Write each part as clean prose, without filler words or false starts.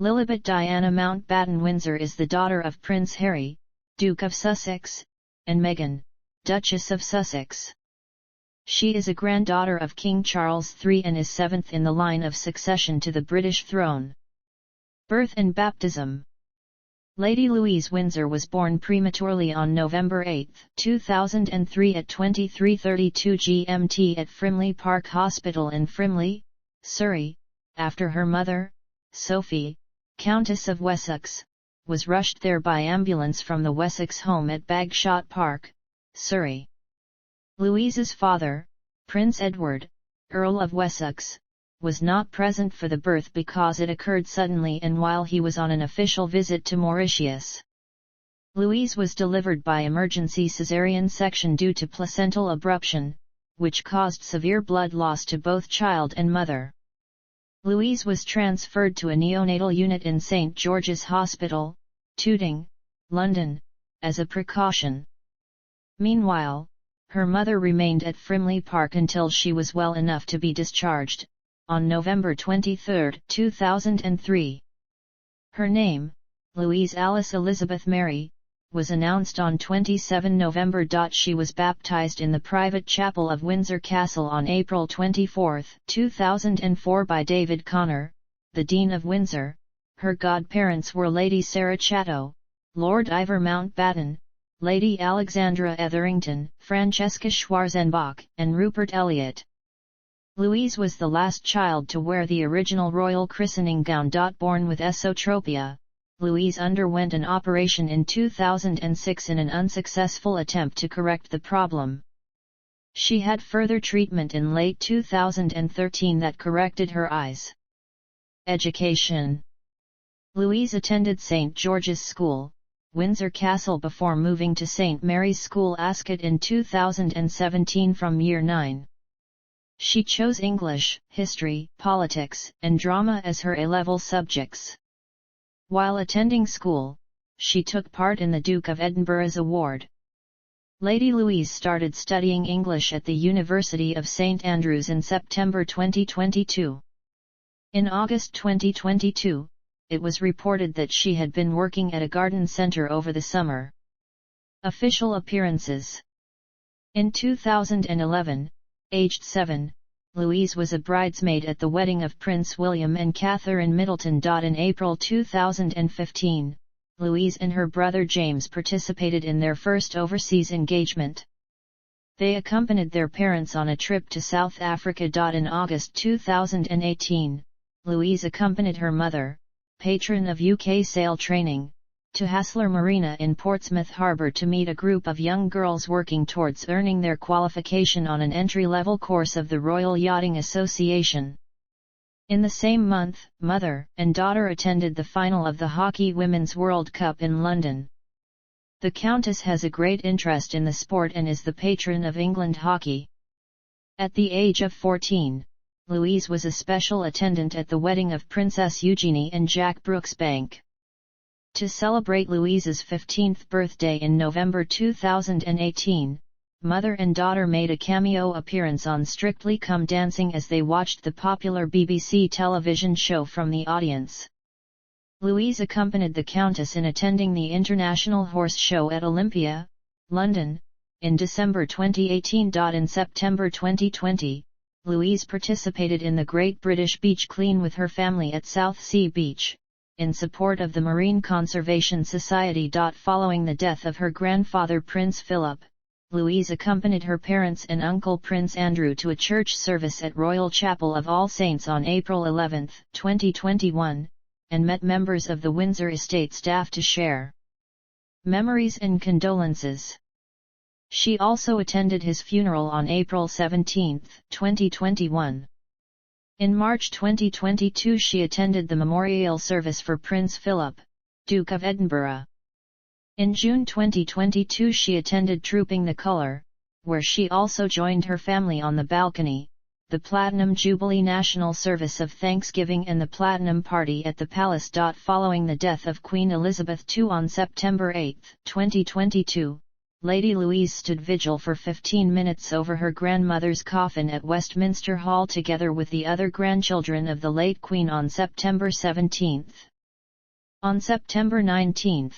Lilibet Diana Mountbatten-Windsor is the daughter of Prince Harry, Duke of Sussex, and Meghan, Duchess of Sussex. She is a granddaughter of King Charles III and is seventh in the line of succession to the British throne. Birth and baptism. Lady Louise Windsor was born prematurely on November 8, 2003 at 23:32 GMT at Frimley Park Hospital in Frimley, Surrey, after her mother, Sophie, Countess of Wessex, was rushed there by ambulance from the Wessex home at Bagshot Park, Surrey. Louise's father, Prince Edward, Earl of Wessex, was not present for the birth because it occurred suddenly and while he was on an official visit to Mauritius. Louise was delivered by emergency caesarean section due to placental abruption, which caused severe blood loss to both child and mother. Louise was transferred to a neonatal unit in St George's Hospital, Tooting, London, as a precaution. Meanwhile, her mother remained at Frimley Park until she was well enough to be discharged, on November 23, 2003. Her name, Louise Alice Elizabeth Mary, was announced on 27 November. She was baptized in the private chapel of Windsor Castle on April 24, 2004 by David Connor, the Dean of Windsor. Her godparents were Lady Sarah Chatto, Lord Iver Mountbatten, Lady Alexandra Etherington, Francesca Schwarzenbach, and Rupert Elliot. Louise was the last child to wear the original royal christening gown. Born with esotropia, Louise underwent an operation in 2006 in an unsuccessful attempt to correct the problem. She had further treatment in late 2013 that corrected her eyes. Education. Louise attended St George's School, Windsor Castle before moving to St Mary's School Ascot in 2017 from Year 9. She chose English, history, politics, and drama as her A-level subjects. While attending school, she took part in the Duke of Edinburgh's award. Lady Louise started studying English at the University of St Andrews in September 2022. In August 2022, it was reported that she had been working at a garden centre over the summer. Official appearances. In 2011, aged 7, Louise was a bridesmaid at the wedding of Prince William and Catherine Middleton. In April 2015, Louise and her brother James participated in their first overseas engagement. They accompanied their parents on a trip to South Africa. In August 2018, Louise accompanied her mother, patron of UK sail training, to Hassler Marina in Portsmouth Harbour to meet a group of young girls working towards earning their qualification on an entry-level course of the Royal Yachting Association. In the same month, mother and daughter attended the final of the Hockey Women's World Cup in London. The Countess has a great interest in the sport and is the patron of England hockey. At the age of 14, Louise was a special attendant at the wedding of Princess Eugenie and Jack Brooksbank. To celebrate Louise's 15th birthday in November 2018, mother and daughter made a cameo appearance on Strictly Come Dancing as they watched the popular BBC television show from the audience. Louise accompanied the Countess in attending the International Horse Show at Olympia, London, in December 2018. In September 2020, Louise participated in the Great British Beach Clean with her family at Southsea Beach, in support of the Marine Conservation Society. Following the death of her grandfather Prince Philip, Louise accompanied her parents and uncle Prince Andrew to a church service at Royal Chapel of All Saints on April 11, 2021, and met members of the Windsor estate staff to share memories and condolences. She also attended his funeral on April 17, 2021. In March 2022 she attended the memorial service for Prince Philip, Duke of Edinburgh. In June 2022 she attended Trooping the Colour, where she also joined her family on the balcony, the Platinum Jubilee National Service of Thanksgiving and the Platinum Party at the Palace. Following the death of Queen Elizabeth II on September 8, 2022, Lady Louise stood vigil for 15 minutes over her grandmother's coffin at Westminster Hall together with the other grandchildren of the late Queen on September 17. On September 19,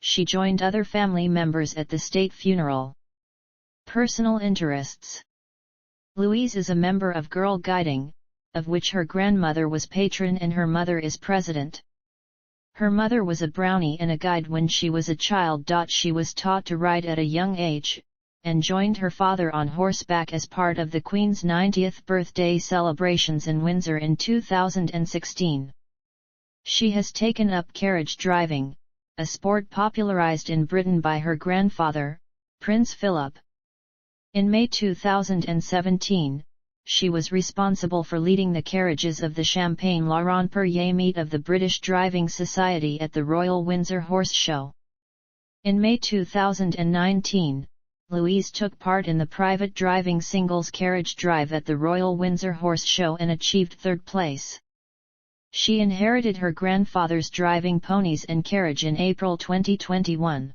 she joined other family members at the state funeral. Personal interests. Louise is a member of Girl Guiding, of which her grandmother was patron and her mother is president. Her mother was a brownie and a guide when she was a child. She was taught to ride at a young age, and joined her father on horseback as part of the Queen's 90th birthday celebrations in Windsor in 2016. She has taken up carriage driving, a sport popularized in Britain by her grandfather, Prince Philip. In May 2017, she was responsible for leading the carriages of the Champagne Laurent Perrier meet of the British Driving Society at the Royal Windsor Horse Show. In May 2019, Louise took part in the private driving singles carriage drive at the Royal Windsor Horse Show and achieved third place. She inherited her grandfather's driving ponies and carriage in April 2021.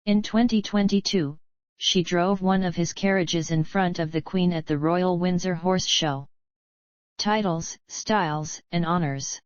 In 2022, she drove one of his carriages in front of the Queen at the Royal Windsor Horse Show. Titles, styles, and honors.